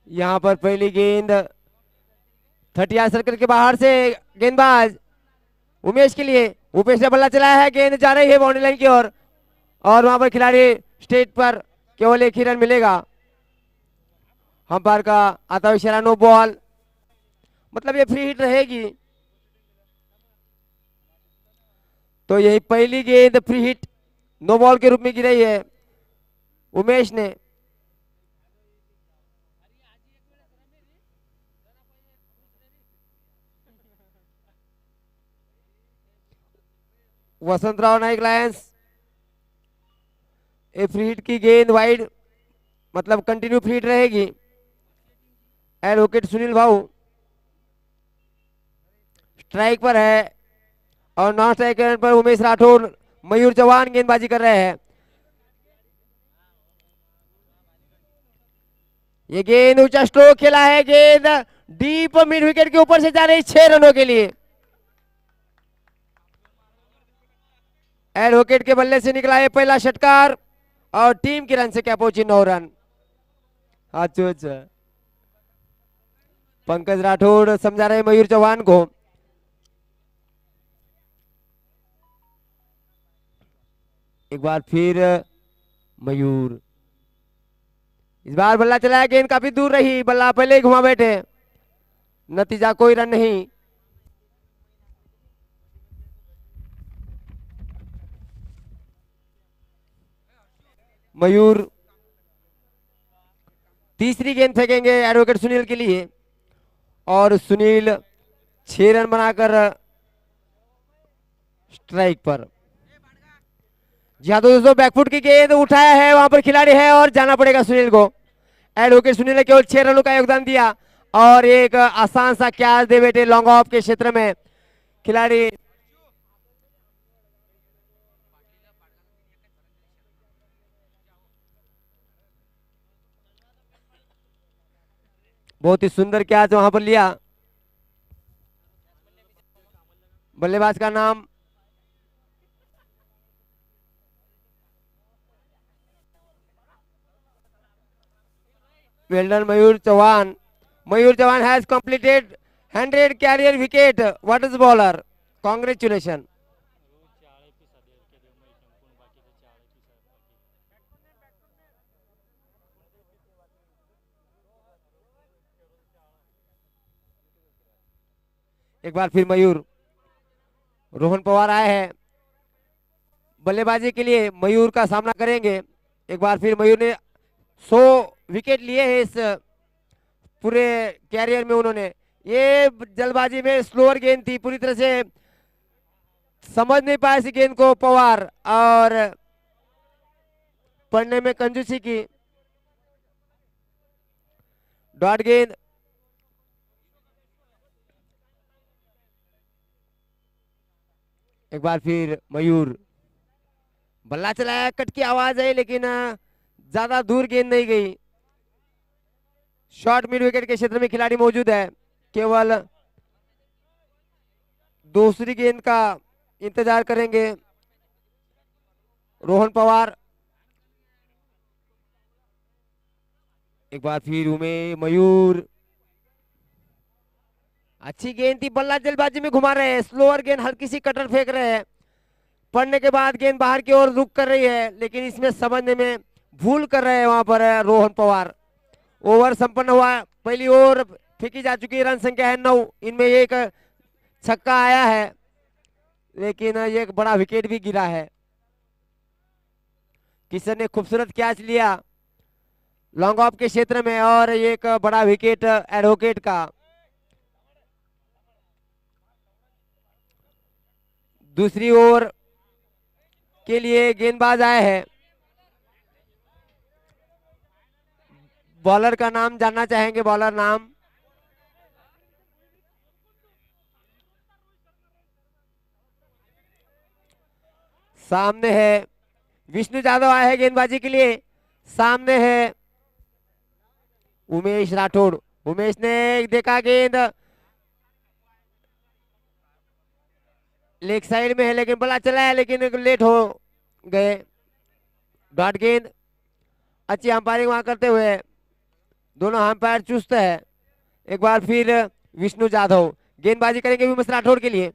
यहाँ पर पहली गेंद 30 सर्कल के बाहर से गेंदबाज उमेश के लिए, उमेश ने बल्ला चलाया है, गेंद जा रही है बाउंड्री लाइन की ओर और वहां पर खिलाड़ी स्टेज पर केवल एक ही रन मिलेगा। अंपायर का आता हुआ इशारा नो बॉल, मतलब ये फ्री हिट रहेगी। तो यही पहली गेंद फ्री हिट नो बॉल के रूप में गिरी है उमेश ने। वसंतराव नाइक लायंस, ए फ्री हिट की गेंद वाइड, मतलब कंटिन्यू फ्री हिट रहेगी। एडवोकेट सुनील भाऊ स्ट्राइक पर है और नॉन स्ट्राइक पर उमेश राठौर, मयूर चौहान गेंदबाजी कर रहे हैं। ये गेंद ऊंचा स्ट्रोक खेला है, गेंद डीप मिड विकेट के ऊपर से जा रही 6 रनों के लिए। एडवोकेट के बल्ले से निकला है पहला षटकार और टीम की रन से क्या पहुंची 9 रन। अच्छा, पंकज राठौड़ समझा रहे मयूर चौहान को। एक बार फिर मयूर, इस बार बल्ला चलाया, गेंद काफी दूर रही, बल्ला पहले ही घुमा बैठे, नतीजा कोई रन नहीं। मयूर तीसरी गेंद फेंकेंगे एडवोकेट सुनील के लिए और सुनील 6 रन बनाकर स्ट्राइक पर। जी हाँ दोस्तों, बैकफुट की गेंद उठाया है, वहां पर खिलाड़ी है और जाना पड़ेगा सुनील को। एडवोकेट सुनील ने केवल 6 रनों का योगदान दिया और एक आसान सा कैच दे बैठे लॉन्ग ऑफ के क्षेत्र में खिलाड़ी। बहुत ही सुंदर कैच वहां पर लिया। बल्लेबाज का नाम well done Mayur Chauhan. Mayur Chauhan has completed 100 career wicket, what is bowler, congratulation. एक बार फिर मयूर, रोहन पवार आए हैं बल्लेबाजी के लिए, मयूर का सामना करेंगे। एक बार फिर मयूर ने 100 विकेट लिए हैं इस पूरे कैरियर में उन्होंने। ये जल्दबाजी में स्लोअर गेंद थी, पूरी तरह से समझ नहीं पाए इस गेंद को पवार और पढ़ने में कंजूसी की। डॉट गेंद, एक बार फिर मयूर, बल्ला चलाया, कट की आवाज है लेकिन ज्यादा दूर गेंद नहीं गई। शॉर्ट मिड विकेट के क्षेत्र में खिलाड़ी मौजूद है, केवल दूसरी गेंद का इंतजार करेंगे रोहन पवार। एक बार फिर मयूर, अच्छी गेंद थी, बल्ला जल्दबाजी में घुमा रहे हैं, स्लोअर गेंद हल्की सी कटर फेंक रहे हैं, पड़ने के बाद गेंद बाहर की ओर रुक कर रही है, लेकिन इसमें समझने में भूल कर रहे हैं वहां पर रोहन पवार। ओवर संपन्न हुआ, पहली ओवर फेंकी जा चुकी है, रन संख्या है 9, इनमें एक छक्का आया है लेकिन ये एक बड़ा विकेट भी गिरा है। किशन ने खूबसूरत कैच लिया लॉन्ग ऑफ के क्षेत्र में और ये एक बड़ा विकेट एडवोकेट का। दूसरी ओवर के लिए गेंदबाज आए हैं, बॉलर का नाम जानना चाहेंगे, बॉलर नाम सामने है, विष्णु यादव आए हैं गेंदबाजी के लिए, सामने है उमेश राठौड़। उमेश ने देखा गेंद लेग साइड में है लेकिन बल्ला चला है लेकिन लेट हो गए। डॉट गेंद, अच्छी अंपायरिंग वहां करते हुए दोनों अंपायर चुस्त है। एक बार फिर विष्णु जाधव गेंदबाजी करेंगे विमस राठौड़ के लिए।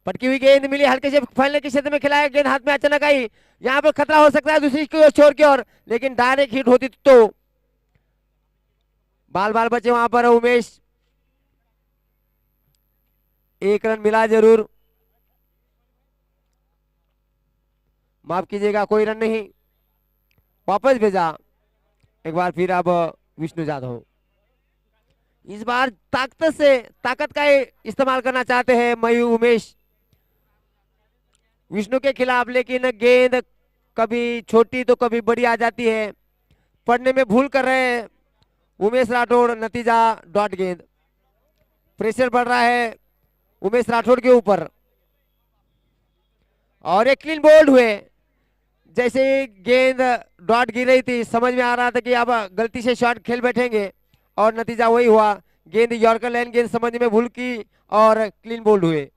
पटकी हुई गेंद मिली, हल्के से फैलने के क्षेत्र में खिलाया, गेंद हाथ में अचानक आई। यहाँ पर खतरा हो सकता है दूसरी छोर की ओर, लेकिन डायरेक्ट हिट होती तो बाल बाल बचे वहां पर उमेश। एक रन मिला जरूर, माफ कीजिएगा कोई रन नहीं, वापस भेजा। एक बार फिर अब विष्णु जाधव इस बार ताकत का इस्तेमाल करना चाहते हैं मयूर उमेश विष्णु के खिलाफ, लेकिन गेंद कभी छोटी तो कभी बड़ी आ जाती है। पढ़ने में भूल कर रहे हैं उमेश राठौड़, नतीजा डॉट गेंद। प्रेशर बढ़ रहा है उमेश राठौड़ के ऊपर और एक क्लीन बोल्ड हुए। जैसे गेंद डॉट गिर रही थी समझ में आ रहा था कि अब गलती से शॉट खेल बैठेंगे और नतीजा वही हुआ। गेंद यॉर्कर लाइन गेंद समझने में भूल की और क्लीन बोल्ड हुए।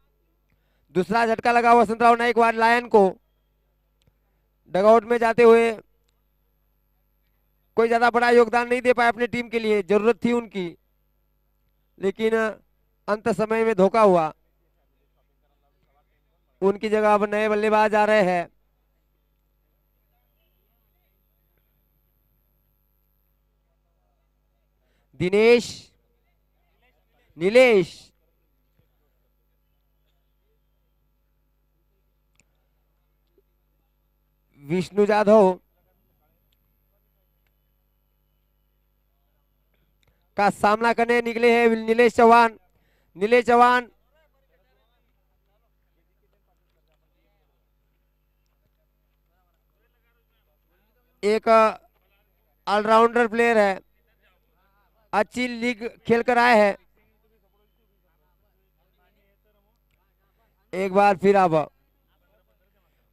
दूसरा झटका लगा वसंतराव नाइकवाड लायन को। डगआउट में जाते हुए कोई ज्यादा बड़ा योगदान नहीं दे पाए अपनी टीम के लिए, जरूरत थी उनकी, लेकिन अंत समय में धोखा हुआ। उनकी जगह अब नए बल्लेबाज आ रहे हैं। दिनेश नीलेश विष्णु जाधव का सामना करने निकले हैं नीलेश चौहान। नीलेश चौहान एक ऑलराउंडर प्लेयर है, अच्छी लीग खेल कर आए हैं। एक बार फिर अब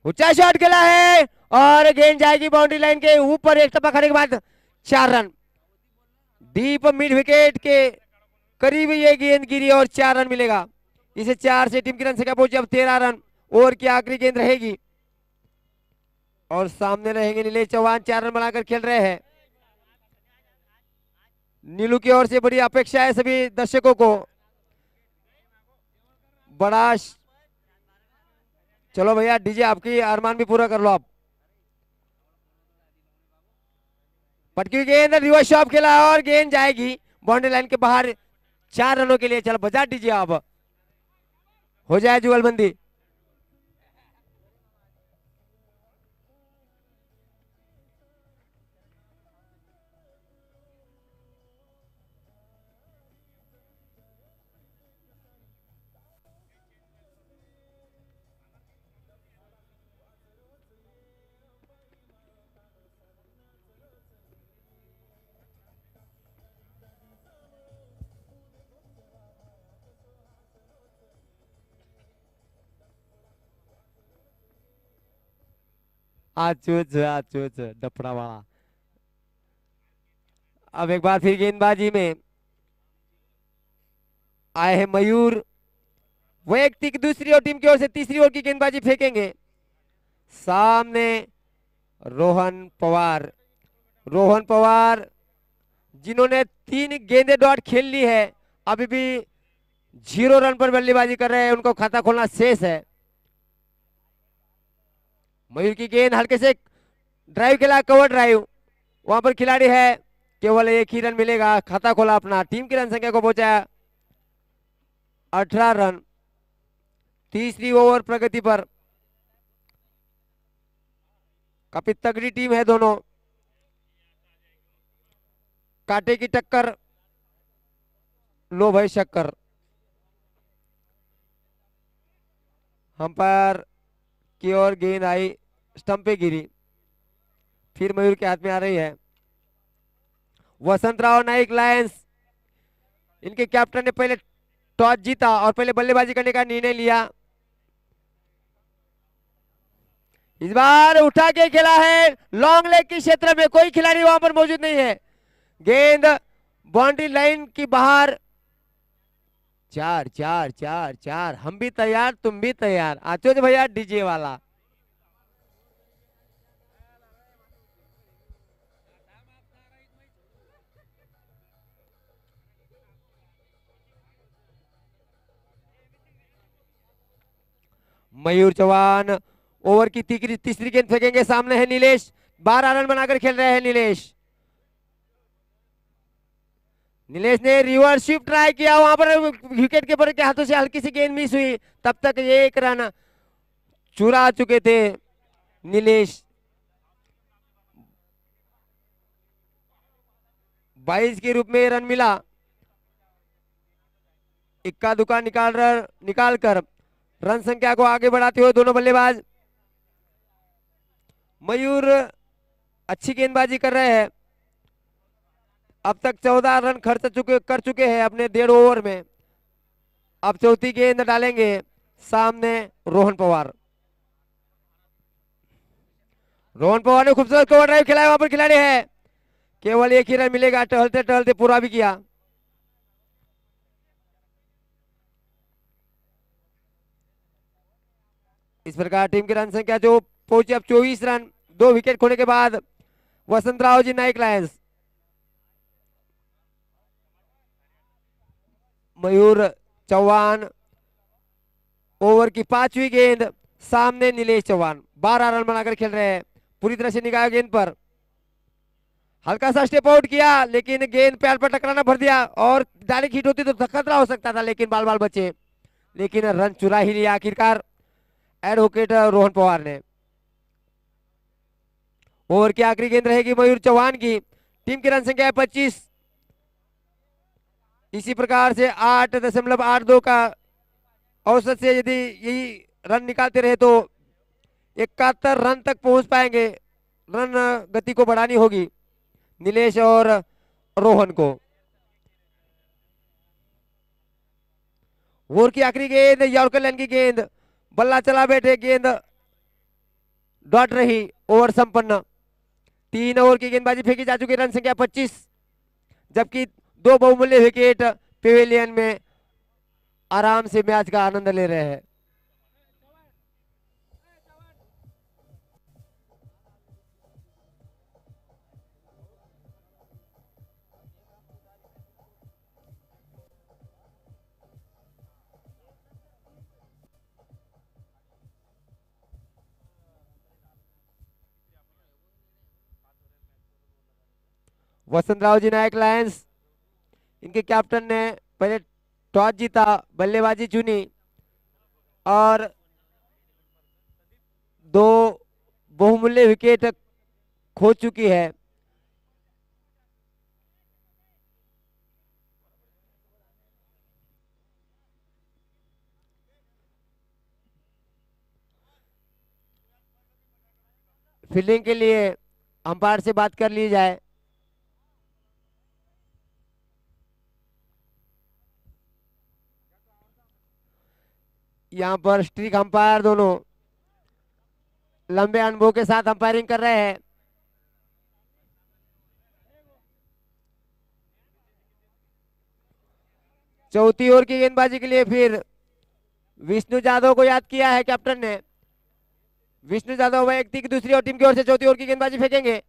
ऊंचा शॉट खेला है और गेंद जाएगी बाउंड्री लाइन के ऊपर। एक टप्पा खाने के बाद 4 रन, डीप मिड विकेट के करीब ये गेंद गिरी और 4 रन मिलेगा। इसे 4 से टीम की रन संख्या पहुंची अब 13 रन। ओवर की आखिरी गेंद रहेगी और सामने रहेंगे नीलेश चौहान, 4 रन बनाकर खेल रहे हैं। नीलू की ओर से बड़ी अपेक्षा है सभी दर्शकों को। बड़ा चलो भैया डीजे आपकी अरमान भी पूरा कर लो आप। पटकी गेंद रिवर्स शॉट खेला और गेंद जाएगी बाउंड्री लाइन के बाहर 4 रनों के लिए। चलो बजा दीजिए आप, हो जाए जुगलबंदी। आचूच डपड़ा वाला। अब एक बार फिर गेंदबाजी में आए हैं मयूर। वैयक्तिक दूसरी और टीम की ओर से तीसरी ओवर की गेंदबाजी फेंकेंगे। सामने रोहन पवार, रोहन पवार जिन्होंने 3 गेंदे डॉट खेल ली है, अभी भी 0 रन पर बल्लेबाजी कर रहे हैं, उनको खाता खोलना शेष है। मयूर की गेंद हल्के से ड्राइव खेला, कवर ड्राइव, वहां पर खिलाड़ी है, केवल 1 ही रन मिलेगा। खाता खोला अपना, टीम की रन संख्या को पहुंचाया 18 रन। तीसरी ओवर प्रगति पर, काफी तगड़ी टीम है दोनों, कांटे की टक्कर, लो भाई शक्कर। अंपायर की ओर गेंद आई, स्टंप पे गिरी, फिर मयूर के हाथ में आ रही है। वसंतराव नाइक लायंस, इनके कैप्टन ने पहले टॉस जीता और पहले बल्लेबाजी करने का निर्णय लिया। इस बार उठा के खेला है, लॉन्ग लेग के क्षेत्र में कोई खिलाड़ी वहां पर मौजूद नहीं है। गेंद बाउंड्री लाइन की बाहर। 4 4 4 4, हम भी तैयार तुम भी तैयार। आचोज भैया डीजे वाला। मयूर चौहान ओवर की तीसरी गेंद फेंकेंगे। सामने है नीलेश, 12 रन बनाकर खेल रहे हैं नीलेश। नीलेश ने रिवर्स स्वीप ट्राई किया, वहां पर विकेट कीपर के हाथों से हल्की सी गेंद मिस हुई, तब तक ये 1 रन चुरा चुके थे नीलेश। 22 के रूप में रन मिला। इक्का दुक्का निकाल कर रन संख्या को आगे बढ़ाते हुए दोनों बल्लेबाज। मयूर अच्छी गेंदबाजी कर रहे हैं, अब तक 14 रन खर्च कर चुके हैं अपने 1.5 ओवर में। अब चौथी गेंद डालेंगे सामने रोहन पवार। रोहन पवार ने खूबसूरत कवर ड्राइव खिलाया, वहां पर खिलाड़ी है, केवल 1 ही रन मिलेगा, टहलते टहलते पूरा भी किया। इस प्रकार टीम की रन संख्या जो पहुंची अब 24 रन, 2 विकेट खोने के बाद वसंतराव जी नाइक लायंस। मयूर चौहान ओवर की 5वीं गेंद, सामने नीलेश चौहान 12 रन बनाकर खेल रहे हैं। पूरी तरह से निगाह गेंद पर, हल्का सा स्टेप आउट किया लेकिन गेंद पैर पर टकराना भर दिया, और डायरेक्ट हिट होती तो खतरा हो सकता था, लेकिन बाल बाल बचे, लेकिन रन चुरा ही लिया आखिरकार एडवोकेट रोहन पवार ने। ओवर की आखिरी गेंद रहेगी मयूर चौहान की। टीम की रन संख्या है 25। इसी प्रकार से 8.82 का औसत से यदि यही रन निकालते रहे तो 71 रन तक पहुंच पाएंगे। रन गति को बढ़ानी होगी नीलेश और रोहन को। ओवर की आखिरी गेंद यॉर्कर लाइन की गेंद, बल्ला चला बैठे, गेंद डॉट रही, ओवर संपन्न। 3 ओवर की गेंदबाजी फेंकी जा चुकी, रन संख्या 25, जबकि 2 बहुमूल्य विकेट पेविलियन में आराम से मैच का आनंद ले रहे हैं। वसंतराव जी नायक लायंस, इनके कैप्टन ने पहले टॉस जीता, बल्लेबाजी चुनी और 2 बहुमूल्य विकेट खो चुकी है। फील्डिंग के लिए अंपायर से बात कर ली जाए। यहाँ पर स्ट्रिक अंपायर दोनों लंबे अनुभव के साथ अंपायरिंग कर रहे हैं। चौथी ओवर की गेंदबाजी के लिए फिर विष्णु जाधव को याद किया है कैप्टन ने। विष्णु जाधव व्यक्ति की दूसरी और टीम की ओर से चौथी ओवर की गेंदबाजी फेंकेंगे,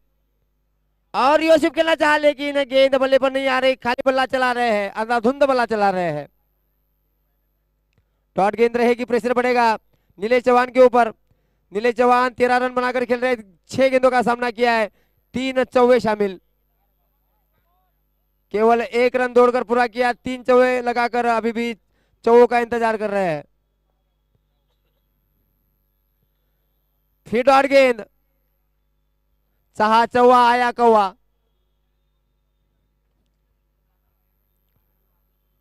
और यूसुफ खेलना चाहा लेकिन गेंद बल्ले पर नहीं आ रही, खाली बल्ला चला रहे हैं, अंधाधुंध बल्ला चला रहे हैं। डॉट गेंद रहेगी, प्रेशर बढ़ेगा नीलेश चौहान के ऊपर। नीलेश चौहान 13 रन बनाकर खेल रहे हैं, 6 गेंदों का सामना किया है, 3 चौवे शामिल, केवल 1 रन दौड़कर पूरा किया, 3 चौवे लगाकर अभी भी चौवों का इंतजार कर रहे हैं। फिर डॉट गेंद, चाहा चौवा आया कौवा,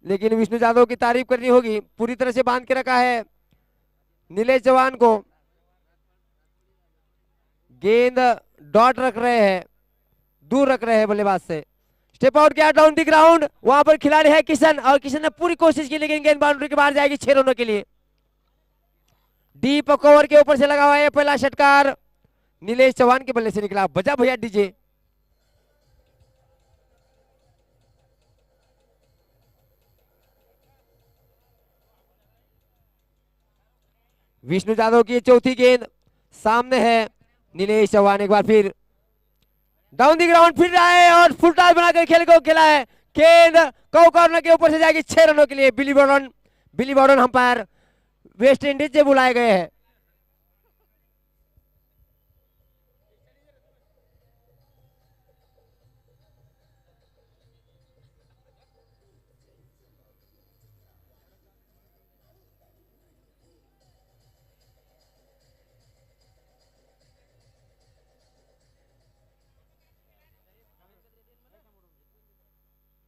लेकिन विष्णु जाधव की तारीफ करनी होगी, पूरी तरह से बांध के रखा है नीलेश चौहान को। गेंद डॉट रख रहे हैं, दूर रख रहे हैं बल्लेबाज से। स्टेप आउट किया डाउन द ग्राउंड, वहां पर खिलाड़ी है किशन, और किशन ने पूरी कोशिश की लेकिन गेंद बाउंड्री के बाहर जाएगी 6 रनों के लिए। डीप कवर के ऊपर से लगा हुआ है पहला षटकार, नीलेश चौहान के बल्ले से निकला। बजा भैया डीजे। विष्णु जाधव की चौथी गेंद, सामने है नीलेश चौहान, एक बार फिर डाउन दी ग्राउंड फिर रहा है और फुल टॉस बनाकर खेल को खेला है। गेंद कॉर्नर के ऊपर से जाएगी 6 रनों के लिए। बिली बॉर्डन अंपायर वेस्ट इंडीज से बुलाए गए हैं।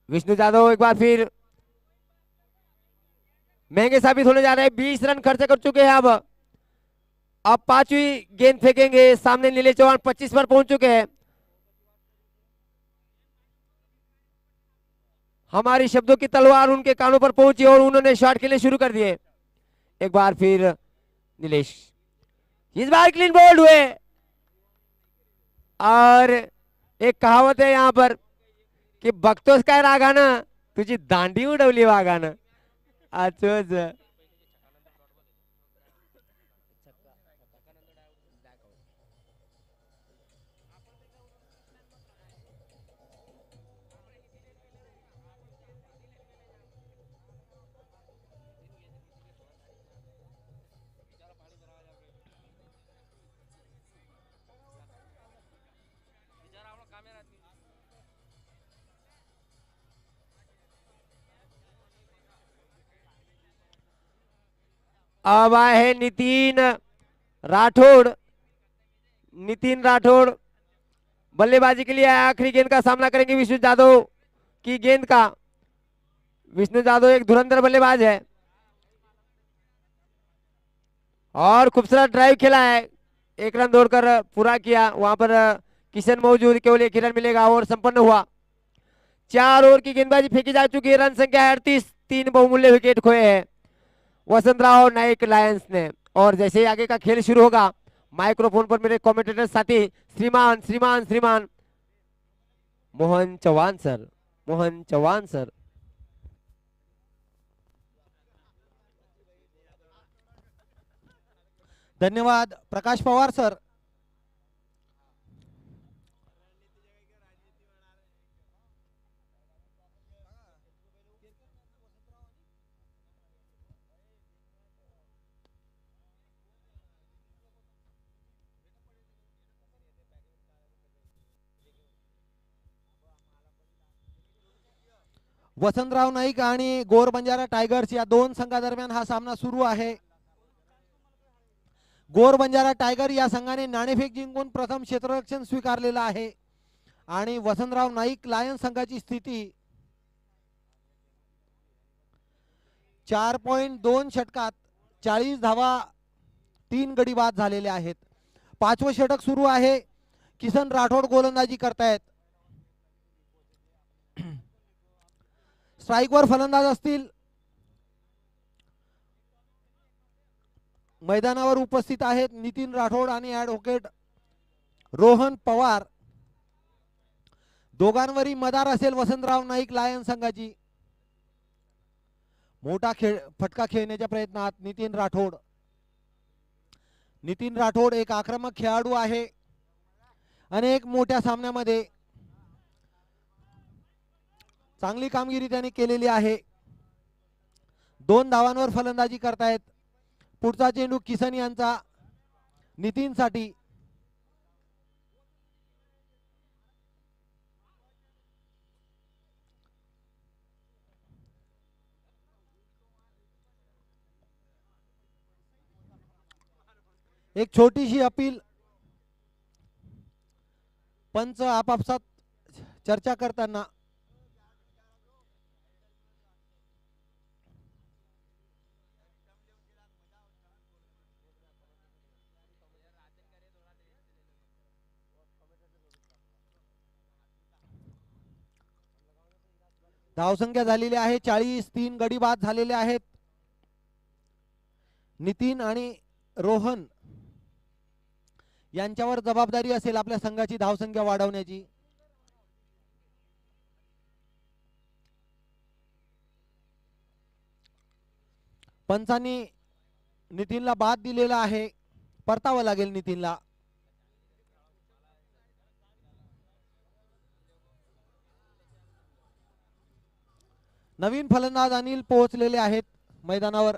विष्णु जाधव एक बार फिर महंगे साबित होने जा रहे हैं। 20 रन खर्च कर चुके हैं। अब पांचवी गेंद फेंकेंगे। सामने नीले चौहान 25 पर पहुंच चुके हैं। हमारी शब्दों की तलवार उनके कानों पर पहुंची और उन्होंने शॉट खेलने शुरू कर दिए। एक बार फिर नीलेश इस बार क्लीन बोल्ड हुए। और एक कहावत है यहां पर कि बघतोस काय रागानं तुझी दांडी उडवली वाघानं। अच्छा अब आहे नितीन राठौड़। नितिन राठौड़ बल्लेबाजी के लिए आखिरी गेंद का सामना करेंगे विष्णु जाधव की गेंद का। विष्णु जाधव एक धुरंधर बल्लेबाज है और खूबसूरत ड्राइव खेला है। एक रन दौड़कर पूरा किया। वहां पर किशन मौजूद, केवल एक ही रन मिलेगा और संपन्न हुआ। 4 ओवर की गेंदबाजी फेंकी जा चुकी है। रन संख्या है 38। 3 बहुमूल्य विकेट खोए हैं वसंतराव नाइक लायंस ने। और जैसे ही आगे का खेल शुरू होगा माइक्रोफोन पर मेरे कमेंटेटर साथी श्रीमान श्रीमान श्रीमान मोहन चौहान सर, मोहन चौहान सर। धन्यवाद प्रकाश पवार सर। वसंतराव नाईक आणि गोर बंजारा टायगर्स या दोन संघादरम्यान हा सामना सुरू आहे। गोर बंजारा टायगर या संघाने नाणेफेक जिंकून प्रथम क्षेत्ररक्षण स्वीकारलेला आहे आणि वसंतराव नाईक लायन्स संघाची स्थिती 4.2 षटकात 40 धावा 3 गडी बाद झालेले आहेत। 5वं षटक सुरू आहे। किसन राठोड गोलंदाजी करतायत। स्ट्राइकवर फलंदाज असतील। मैदानावर उपस्थित आहेत नितीन राठोड आणि ॲडव्होकेट रोहन पवार। दोघांवरही मदार असेल वसंतराव नाईक लायन्स संघाची। मोठा फटका खेळण्याच्या प्रयत्नात नितीन राठोड। नितीन राठोड एक आक्रमक खेळाडू आहे। अनेक मोठ्या सामन्यामध्ये चांगली कामगिरी त्याने केलेली आहे। 2 धावांवर फलंदाजी करतायत। पुढचा चेंडू किसन यांचा नितीन साठी। एक छोटीशी अपील। पंच आपापसात चर्चा करताना धावसंख्या झालेली आहे 40। 3 गडी बाद झालेले आहेत। नितीन आणि रोहन यांच्यावर जबाबदारी असेल आपल्या संघाची धावसंख्या वाढवण्याची। पंचांनी नितीनला बाद दिलेला आहे। परतावं लागेल नितीनला। नवीन फलंदाज अनिल पोहोचलेले आहेत मैदानावर।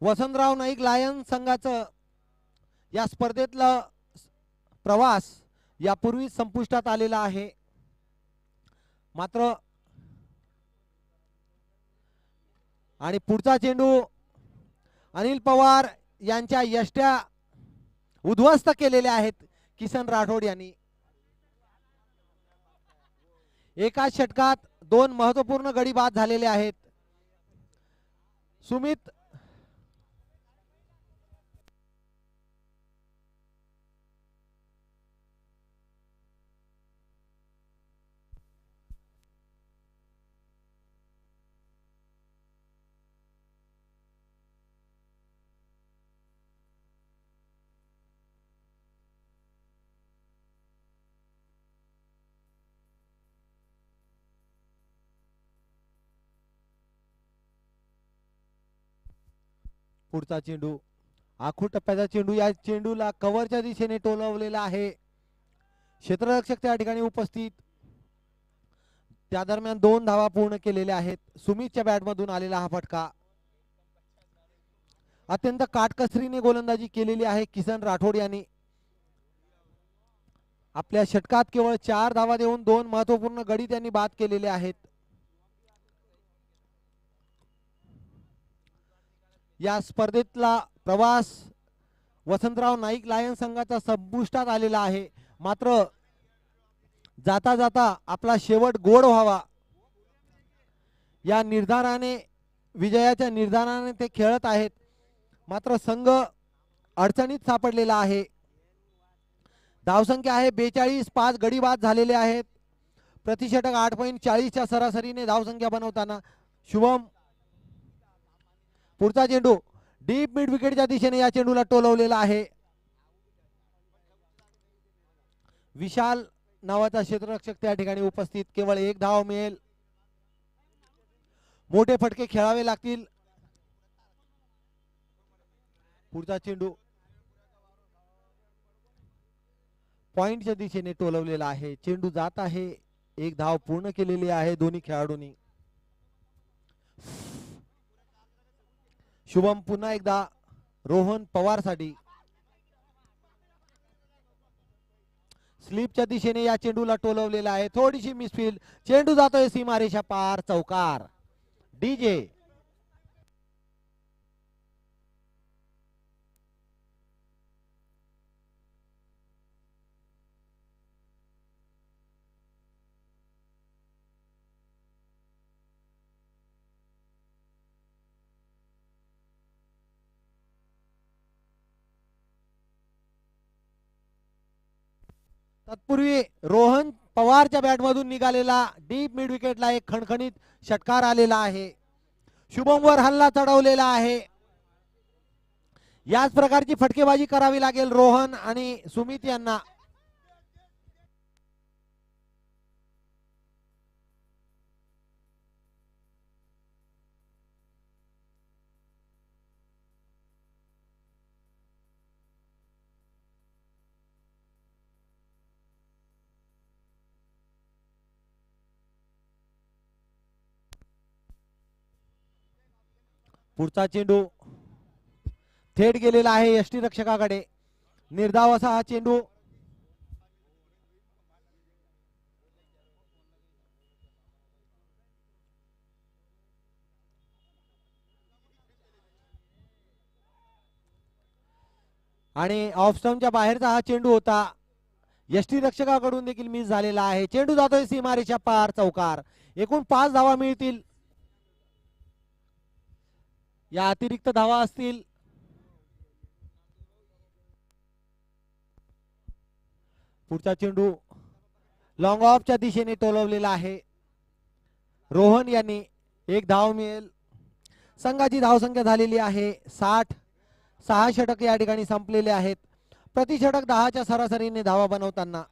वसंतराव नाईक लायन्स संघाचं या स्पर्धेतला प्रवास यापूर्वी संपुष्टात आलेला आहे. मात्र आणि पुढचा चेंडू अनिल पवार यांच्या यष्ट्या उद्ध्वस्त केलेल्या आहेत किसन राठोड यांनी. एकाच षटकात 2 महत्वपूर्ण गडी बाद झालेले आहेत. सुमित पुढचा चेंडू आखूड टप्प्याचा चेंडू. या चेंडूला कव्हरच्या दिशेने टोलवलेला आहे. क्षेत्ररक्षक त्या ठिकाणी उपस्थित. त्या दरम्यान 2 धावा पूर्ण केलेल्या आहेत. सुमितच्या बॅटमधून आलेला हा फटका. अत्यंत काटकसरीने गोलंदाजी केलेली आहे किसन राठोड यांनी. आपल्या षटकात केवळ 4 धावा देऊन 2 महत्वपूर्ण गडी त्यांनी बाद केलेले आहेत. या स्पर्धेतला प्रवास वसंतराव नाईक लायन संघाचा संपुष्टात आलेला आहे. मात्र जाता जाता आपला शेवट गोड व्हावा या निर्धाराने, विजयाच्या निर्धाराने ते खेळत आहेत. मात्र संघ अडचणीत सापडलेला आहे. धावसंख्या आहे 42. 5 गडी बाद झालेले आहेत. प्रतिषटक 8.40 च्या सरासरीने धावसंख्या बनवताना शुभम. पुढचा चेंडू डीप मिड विकेटच्या दिशेने या चेंडूला टोलवलेला आहे. विशाल नावाचा क्षेत्ररक्षक त्या ठिकाणी उपस्थित. केवळ 1 धाव मिळेल. मोठे फटके खेळावे लागतील. पुढचा चेंडू पॉइंटच्या दिशेने टोलवलेला आहे. चेंडू जात आहे. 1 धाव पूर्ण केलेली आहे दोन्ही खेळाडूंनी. शुभम पुन्हा एकदा रोहन पवार साठी. स्लिपच्या दिशेने या चेंडूला टोलवलेला आहे. थोडीशी मिसफील्ड. चेंडू जातोय सीमारेषा पार. चौकार. डीजे. तत्पूर्वी रोहन पवारच्या बॅटमधून निघालेला डीप मिड विकेटला एक खणखणीत षटकार आलेला आहे. शुभमवर हल्ला चढवलेला आहे. याच प्रकारची फटकेबाजी करावी लागेल रोहन आणि सुमित यांना. पुढचा चेंडू थेट गेलेला आहे यष्टीरक्षकाकडे. निर्धाव असा हा चेंडू. आणि ऑफ स्टंपच्या बाहेरचा हा चेंडू होता. यष्टीरक्षकाकडून देखील मिस झालेला आहे. चेंडू जातोय सीमारेषा पार. चौकार. एकूण 5 धावा मिळतील. या अतिरिक्त धावा असतील. पुढचा चेंडू लॉंग ऑफच्या दिशेने टोलवलेला आहे रोहन यांनी. 1 धाव मिळेल. संघाची धावसंख्या झालेली आहे 60. 6 षटक या ठिकाणी संपलेले आहेत. प्रति षटक 10 च्या सरासरीने धावा बनवताना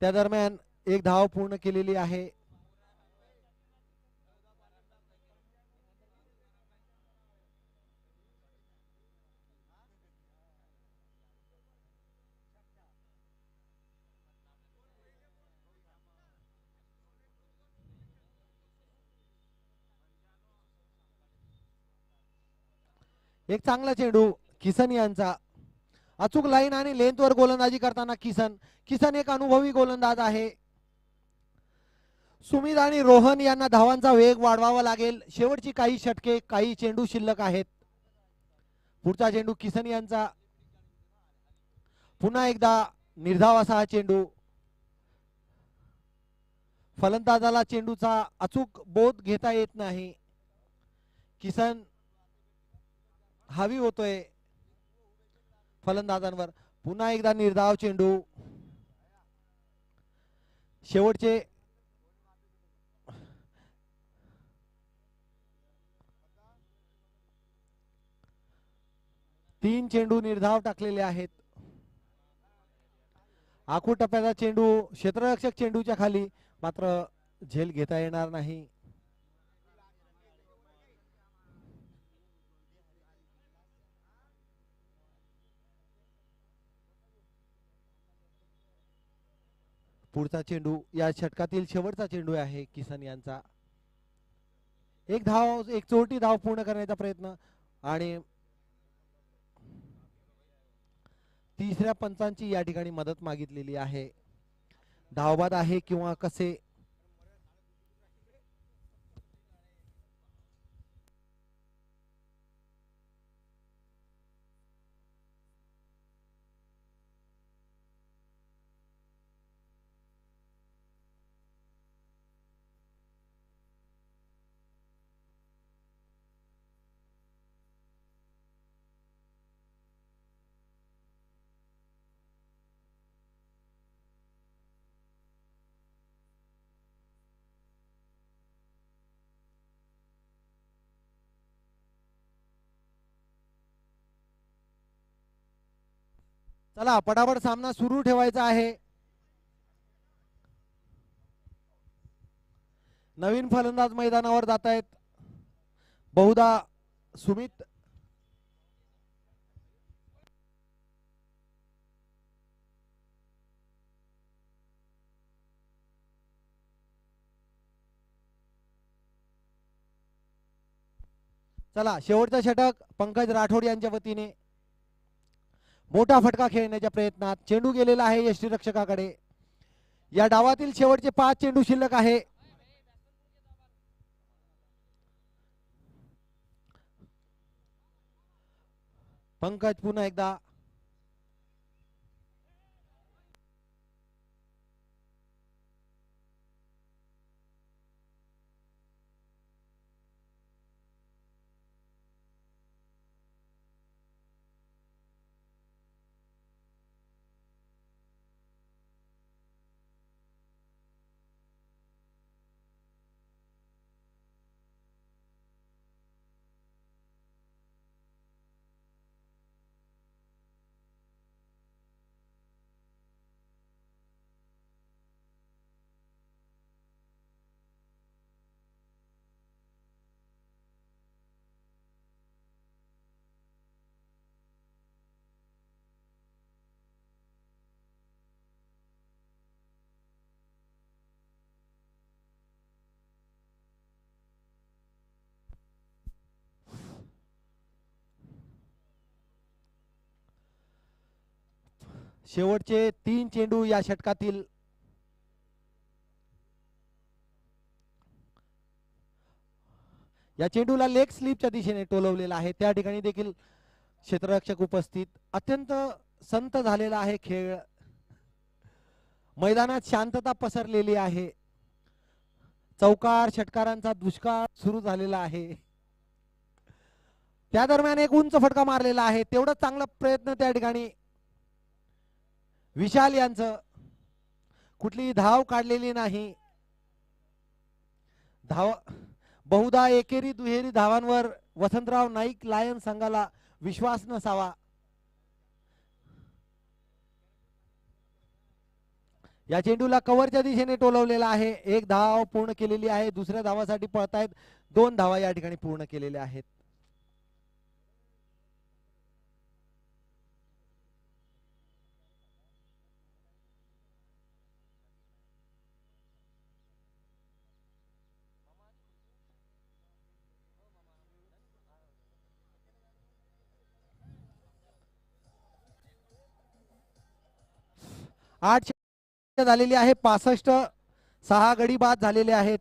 त्या दरम्यान एक धाव पूर्ण केलेली आहे. एक चांगला चेंडू किसन यांचा, अचूक लाईन आणि लेंथवर गोलंदाजी करताना किसन एक अनुभवी गोलंदाज आहे. सुमित आणि रोहन यांना धावांचा वेग वाढवावा लागेल. शेवटची काही षटके, काही चेंडू शिल्लक आहेत. पुढचा चेंडू किसन यांचा, पुन्हा एकदा निर्धाव असा हा चेंडू. फलंदाजाला चेंडूचा अचूक बोध घेता येत नाही. किसन हावी होतोय फलंदाजांवर. पुन्हा एकदा निर्धाव चेंडू. शेवटचे 3 चेंडू निर्धाव टाकलेले आहेत. आखूड टप्प्याचा चेंडू क्षेत्ररक्षक चेंडूच्या खाली, मात्र झेल घेता येणार नाही. पुढचा चेंडू या षटकातील शेवटचा चेंडू आहे किसन यांचा. एक धाव, एक चोरटी धाव पूर्ण करण्याचा प्रयत्न आणि तिसऱ्या पंचांची या ठिकाणी मदत मागितलेली आहे. धावबाद आहे किंवा कसे, चला पटापट सामना सुरू ठेवायचा आहे. नवीन फलंदाज मैदानावर जात आहेत. बहुधा सुमित चला शेवटचा षटक पंकज राठोड यांच्या वतीने. मोठा फटका खेळण्याच्या प्रयत्नात चेंडू गेलेला आहे यष्टीरक्षकाकडे. या डावातील शेवटचे 5 चेंडू शिल्लक आहे. पंकज पुन्हा एकदा, शेवटचे 3 चेंडू या षटकातील. या चेंडूला लेग स्लिपच्या दिशेने टोलवलेला आहे. त्या ठिकाणी देखील क्षेत्ररक्षक उपस्थित. अत्यंत संत झालेला आहे खेळ. मैदानात शांतता पसरलेली आहे. चौकार षटकारांचा दुष्काळ सुरू झालेला आहे. त्या दरम्यान एक उंच फटका मारलेला आहे. तेवढा चांगला प्रयत्न त्या ठिकाणी विशाल यांचं. कुठलीही धाव काढलेली नाही. धाव बहुधा एकेरी दुहेरी धावांवर वसंतराव नाईक लायन संघाला विश्वास नसावा. या चेंडूला कव्हरच्या दिशेने टोलवलेला आहे. एक धाव पूर्ण केलेली आहे. दुसऱ्या धावासाठी पळतायत. 2 धावा या ठिकाणी पूर्ण केलेल्या आहेत. आठ झालेली आहे. 65. 6 गडी बाद झालेले आहेत.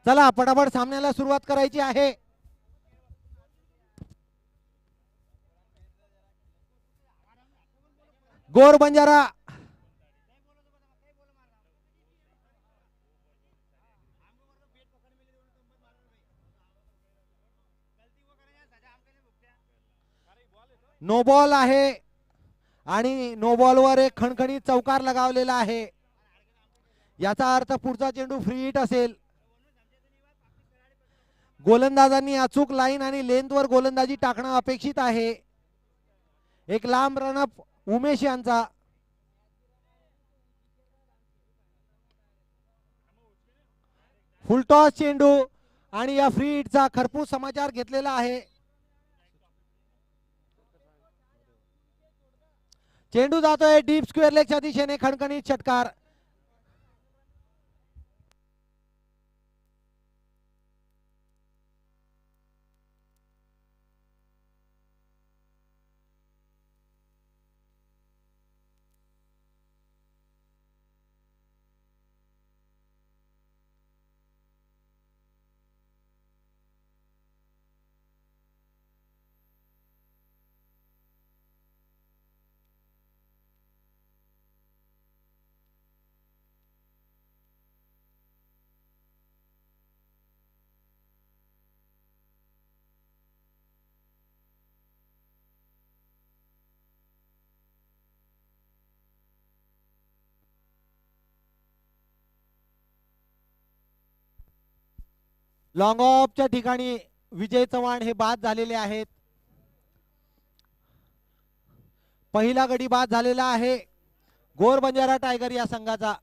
चला पटापट सामन्याला सुरुवात करायची आहे. गोर बंजारा नो बॉल आहे आणि नो बॉलवर एक खणखणीत चौकार लगावलेला आहे. याचा अर्थ पुढचा चेंडू फ्री हिट असेल. गोलंदाजांनी अचूक लाईन आणि लेंथवर गोलंदाजी टाकणं अपेक्षित आहे. एक लांब रनअप उमेश यांचा. फुलटॉस चेंडू आणि या फ्री हिटचा खरपूस समाचार घेतलेला आहे. चेंडू जातोय डीप स्क्वेअर लेगच्या दिशेने. खणखणीत षटकार. लॉंग ऑफच्या ठिकाणी विजय चव्हाण हे बाद झालेले आहेत. पहिला गडी बाद झालेला आहे गोर बंजारा टायगर या संघाचा.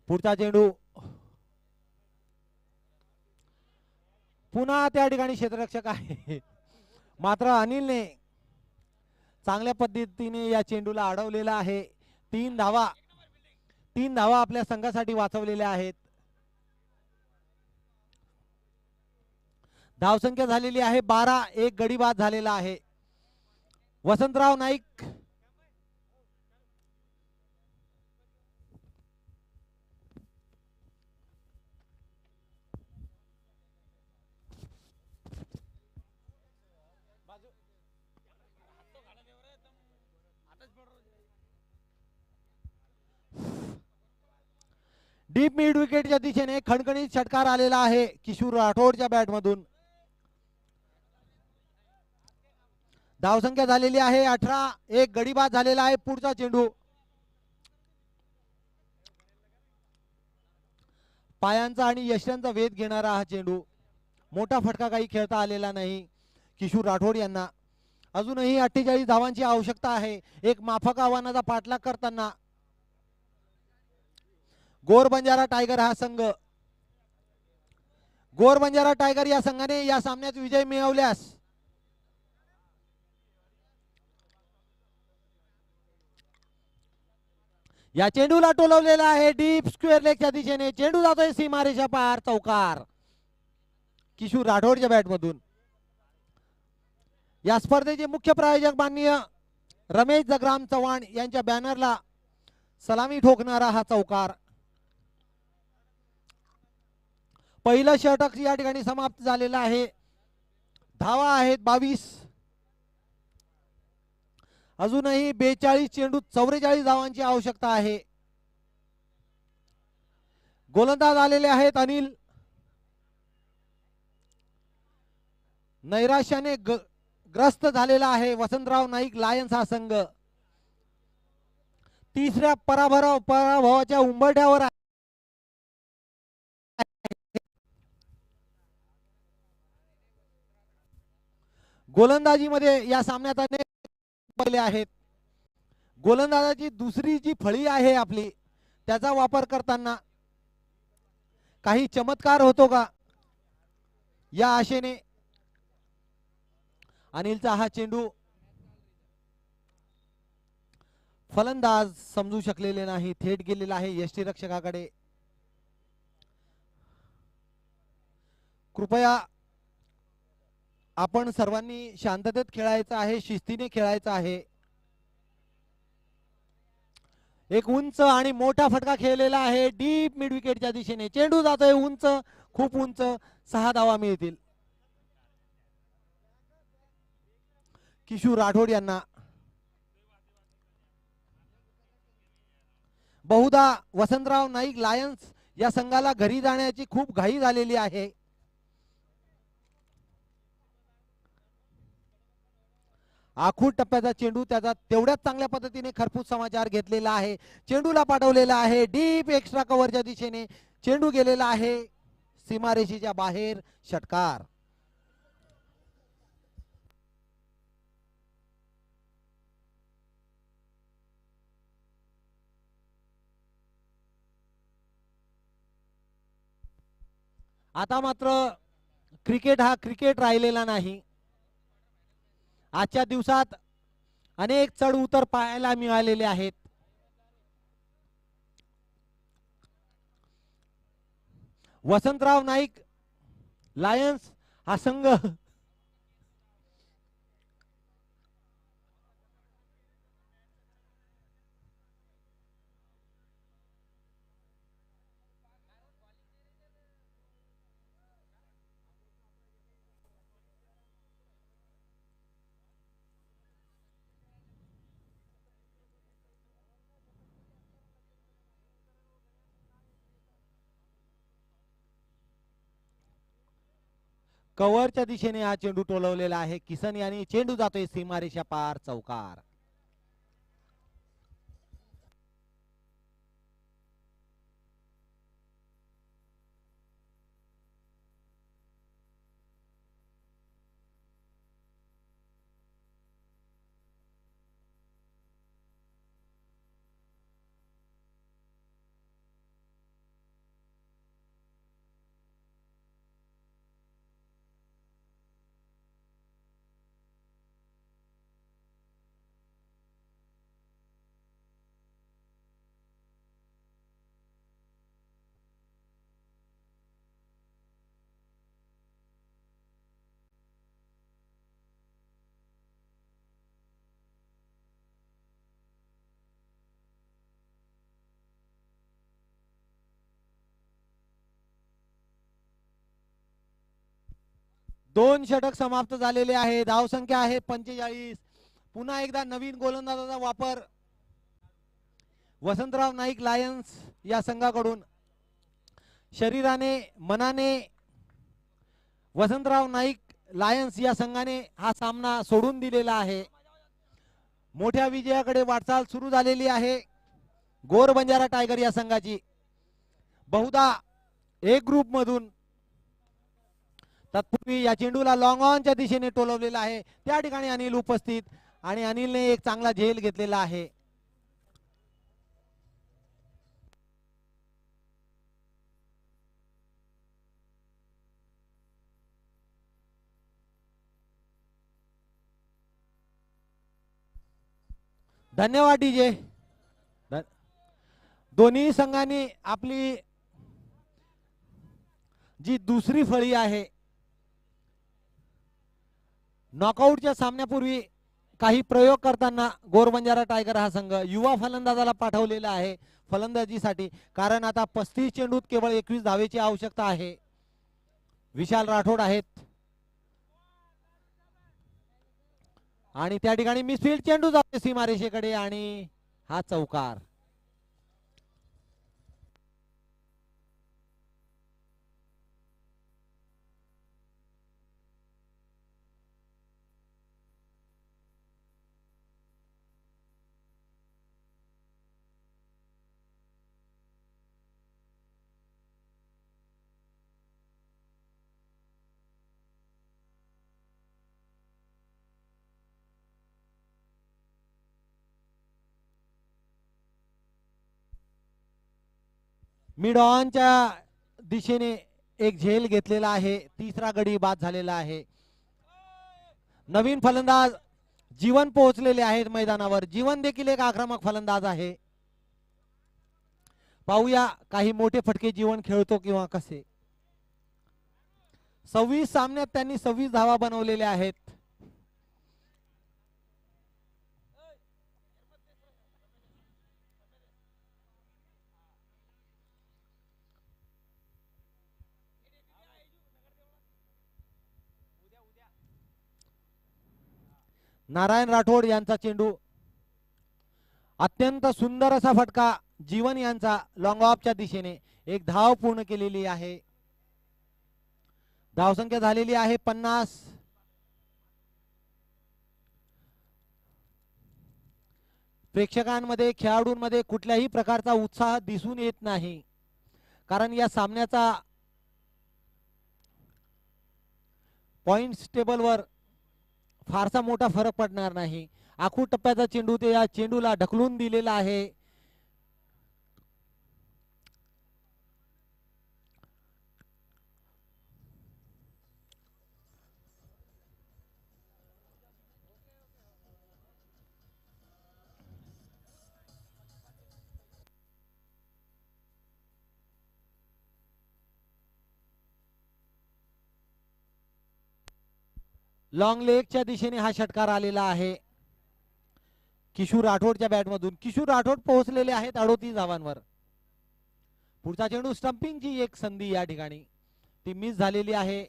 पुढचा चेंडू पुन्हा त्या ठिकाणी क्षेत्ररक्षक आहे. मात्र अनिलने चांगल्या पद्धतीने या चेंडूला अडवलेला आहे. 3 धावा आपल्या संघासाठी वाचवलेल्या आहेत. धावसंख्या झालेली आहे 12. एक गडी बाद झालेला आहे. वसंतराव नाईक डीप मिड विकेटच्या दिशेने खणखणीत षटकार आलेला आहे किशोर राठोडच्या बॅट मधून. धावसंख्या झालेली आहे 18. एक गडी बाद झालेला आहे. पुढचा चेंडू पायांचा आणि यशांचा वेध घेणारा हा चेंडू. मोठा फटका काही खेळता आलेला नाही किशोर राठोड यांना. अजूनही 48 धावांची आवश्यकता आहे एक माफक आव्हानाचा पाठलाग करताना. गोर बंजारा टायगर हा संघ. गोर बंजारा टायगर या संघाने या सामन्यात विजय मिळवल्यास या चेंडूला टोलवलेला आहे डीप स्क्वेअर लेगच्या दिशेने. चेंडू जातोय सीमारेषा पार. चौकार किशोर राठोडच्या बॅट मधून. या स्पर्धेचे मुख्य प्रायोजक माननीय रमेश जगराम चव्हाण यांच्या बॅनरला सलामी ठोकणारा हा चौकार. पहिलं षटक या ठिकाणी समाप्त झालेलं आहे. धावा आहेत 22. अजूनही 42 चेंडूत 44 धावांची आवश्यकता आहे. गोलंदाज आलेले आहेत अनिल. नैराश्याने ग्रस्त झालेला आहे वसंतराव नाईक लायन्स हा संघ. तिसऱ्या पराभवाच्या उंबरठ्यावर आहे. गोलंदाजीमध्ये या सामन्यात अनेक पहिले आहेत. गोलंदाजाची दुसरी जी फळी आहे आपली, त्याचा वापर करताना काही चमत्कार होतो का या आशेने अनिलचा हा चेंडू फलंदाज समजू शकलेले नाही, थेट गेलेला आहे यष्टीरक्षकाकडे. कृपया आपण सर्वांनी शांततेत खेळायचं आहे, शिस्तीने खेळायचं आहे. एक उंच आणि मोठा फटका खेळलेला आहे डीप मिड विकेटच्या दिशेने. चेंडू जातोय उंच, खूप उंच. 6 धावा मिळतील किशोर राठोड यांना. बहुधा वसंतराव नाईक लायन्स या संघाला घरी जाण्याची खूप घाई झालेली आहे. आखूड टप्प्याचा चेंडू त्याचा तेवढ्याच चांगल्या पद्धतीने खरपूस समाचार घेतलेला आहे. चेंडूला पाठवलेला आहे डीप एक्स्ट्रा कव्हरच्या दिशेने. चेंडू गेलेला आहे सीमारेषेच्या बाहेर. षटकार. आता मात्र क्रिकेट हा क्रिकेट राहिलेला नाही. आजच्या दिवसात अनेक चढ उतर पाहायला मिळालेले आहेत. वसंतराव नाईक लायन्स हा संघ कव्हरच्या दिशेने हा चेंडू टोलवलेला आहे. किसन यांनी चेंडू जातोय सीमारेषा पार. चौकार. दोन षटक समाप्त झालेले आहे. धावसंख्या आहे 45. पुन्हा एकदा नवीन गोलंदाजाचा वापर वसंतराव नाईक लायन्स या संघाकडून. शरीराने मनाने वसंतराव नाईक लायन्स या संघाने हा सामना सोडून दिलेला आहे. मोठ्या विजयाकडे वाटचाल सुरू झालेली आहे गोर बंजारा टायगर या संघाची. बहुधा एक ग्रुप मधून तत्पूर्वी या चेंडूला लॉंग ऑनच्या दिशेने टोलवलेला आहे. त्या ठिकाणी अनिल उपस्थित आणि अनिलने एक चांगला झेल घेतलेला आहे. धन्यवाद डीजे. दोन्ही संघांनी आपली जी दुसरी फळी आहे नॉकआउटच्या सामन्यापूर्वी काही प्रयोग करताना गोरबंजारा टायगर हा संघ युवा फलंदाजाला पाठवलेला आहे फलंदाजीसाठी. कारण आता 35 चेंडूत केवळ 21 धावेची आवश्यकता आहे. विशाल राठोड आहेत आणि त्या ठिकाणी मिसफील्ड चेंडू जातो सीमारेषेकडे आणि हा चौकार. मिड ऑनच्या दिशेने एक झेल घेतलेला आहे. तिसरा गडी बाद झालेला आहे. नवीन फलंदाज जीवन पोहोचलेले आहेत मैदानावर. जीवन देखील एक आक्रमक फलंदाज आहे. पाहूया काही मोठे फटके जीवन खेळतो किंवा कसे. 26 सामन्यात त्यांनी 26 धावा बनवलेल्या आहेत. नारायण राठोड यांचा चेंडू. अत्यंत सुंदर असा फटका जीवन यांचा लॉंग ऑफच्या दिशेने. एक धाव पूर्ण केलेली आहे. धावसंख्या झालेली आहे 50. प्रेक्षकांमध्ये खेळाडूंमध्ये कुठल्याही प्रकारचा उत्साह दिसून येत नाही, कारण या सामन्याचा पॉइंट्स टेबलवर फारसा मोठा फरक पडणार नाही. आखू टप्प्याचा चेंडू ते या चेंडूला ढकलून दिलेला आहे. लॉंग लेगच्या दिशेने हा षटकार आलेला आहे किशोर राठोडच्या बॅटमधून. किशोर राठोड पोहोचलेले आहेत 38 धावांवर. पुढचा चेंडू स्टंपिंगची एक संधी या ठिकाणी ती मिस झालेली आहे.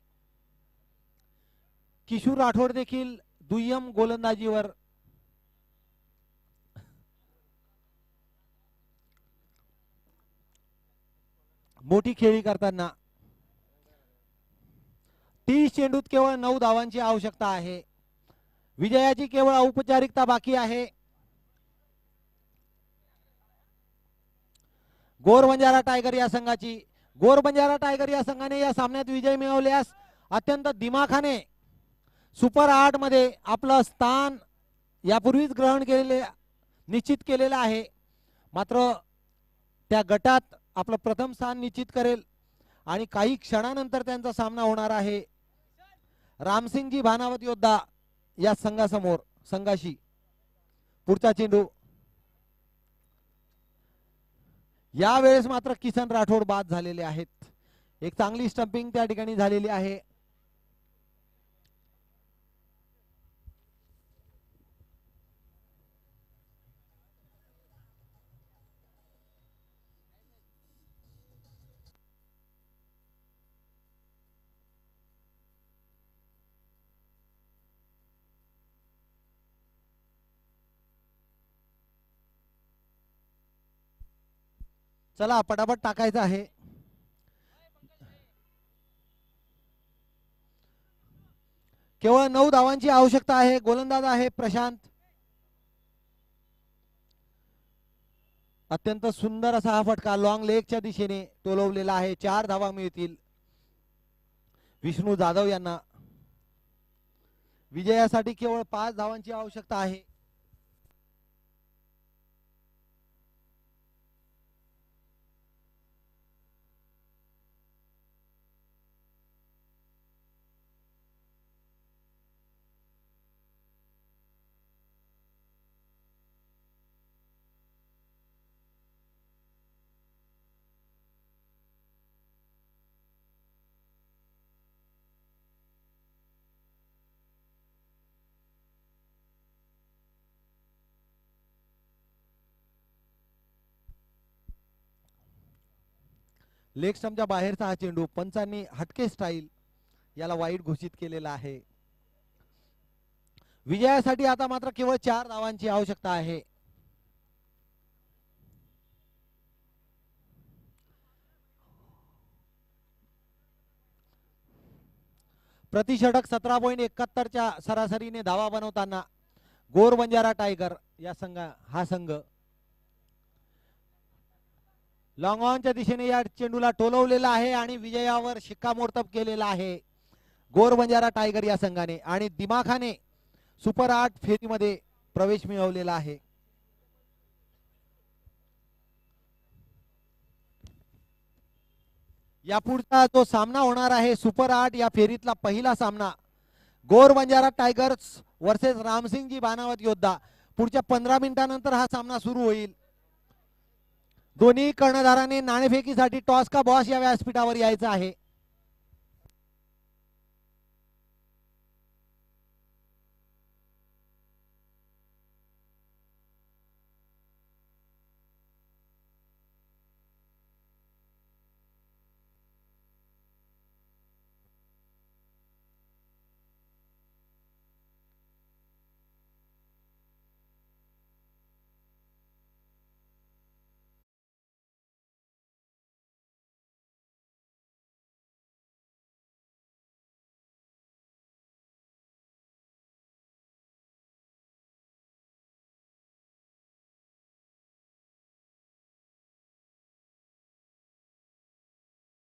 किशोर राठोड देखील दुय्यम गोलंदाजीवर मोठी खेळी करताना. 30 चेंडूत केवळ 9 धावांची आवश्यकता आहे. विजयाची केवळ औपचारिकता बाकी आहे. गोर बंजारा टायगर या संघाची. गोर बंजारा टायगर या संघाने या सामन्यात विजय मिळवल्यास अत्यंत दिमाखाने सुपर 8 मध्ये आपलं स्थान यापूर्वीच ग्रहण केलेले निश्चित केलेलं आहे. मात्र त्या गटात आपलं प्रथम स्थान निश्चित करेल आणि काही क्षणानंतर त्यांचा सामना होणार आहे रामसिंगजी भानावत योद्धा या संघाशी. पुढचा चेंडू. यावेळेस मात्र किसन राठोड बाद झालेले आहेत. एक चांगली स्टंपिंग त्या ठिकाणी झालेली आहे. चला पटापट टाकायचं आहे. केवळ 9 धावांची आवश्यकता आहे. गोलंदाज आहे प्रशांत. अत्यंत सुंदर असा हा फटका लॉंग लेगच्या दिशेने टोलवलेला आहे. 4 धावा मिळतील विष्णू जाधव यांना. विजयासाठी केवळ 5 धावांची आवश्यकता आहे. लेग स्टंपच्या बाहेरचा हा चेंडू पंचांनी हटके स्टाईल याला वाईट घोषित केलेला आहे. विजयासाठी आता मात्र केवळ 4 धावांची आवश्यकता आहे. प्रतिषटक 17.71 च्या सरासरीने धावा बनवताना गोर बंजारा टायगर या संघ लॉंग ऑनच्या दिशेने या चेंडूला टोलवलेला आहे आणि विजयावर शिक्कामोर्तब केलेला आहे गोर बंजारा टायगर या संघाने आणि दिमाखाने सुपर 8 फेरीमध्ये प्रवेश मिळवलेला आहे. या पुढचा जो सामना होणार आहे सुपर 8 या फेरीतला पहिला सामना गोर बंजारा टायगर्स वर्सेस रामसिंगजी बाणावत योद्धा. पुढच्या 15 मिनिटांनंतर हा सामना सुरू होईल. दोन्ही कर्णधाराने नाणेफेकीसाठी टॉस का बॉस या व्यासपीठावर यायचं आहे.